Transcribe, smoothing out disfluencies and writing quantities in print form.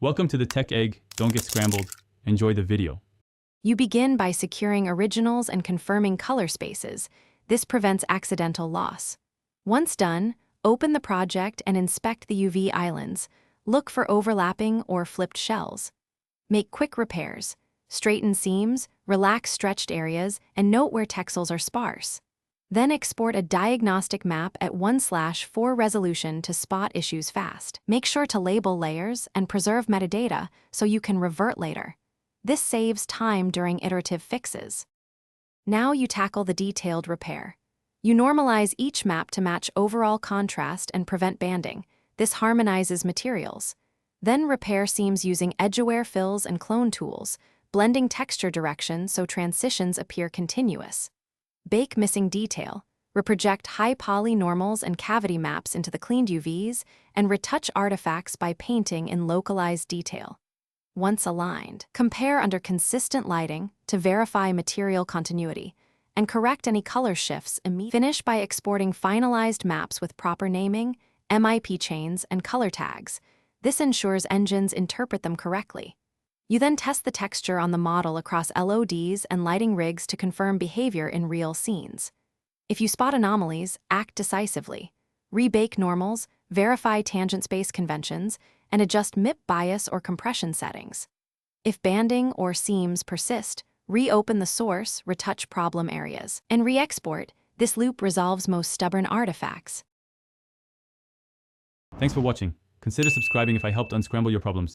Welcome to the Tech Egg. Don't get scrambled. Enjoy the video. You begin by securing originals and confirming color spaces. This prevents accidental loss. Once done, open the project and inspect the UV islands. Look for overlapping or flipped shells. Make quick repairs. Straighten seams, relax stretched areas, and note where texels are sparse. Then export a diagnostic map at 1/4 resolution to spot issues fast. Make sure to label layers and preserve metadata so you can revert later. This saves time during iterative fixes. Now you tackle the detailed repair. You normalize each map to match overall contrast and prevent banding. This harmonizes materials. Then repair seams using edge-aware fills and clone tools, blending texture direction so transitions appear continuous. Bake missing detail, reproject high poly normals and cavity maps into the cleaned UVs, and retouch artifacts by painting in localized detail. Once aligned, compare under consistent lighting to verify material continuity, and correct any color shifts immediately. Finish by exporting finalized maps with proper naming, MIP chains, and color tags. This ensures engines interpret them correctly. You then test the texture on the model across LODs and lighting rigs to confirm behavior in real scenes. If you spot anomalies, act decisively. Rebake normals, verify tangent space conventions, and adjust MIP bias or compression settings. If banding or seams persist, reopen the source, retouch problem areas, and re-export. This loop resolves most stubborn artifacts. Thanks for watching. Consider subscribing if I helped unscramble your problems.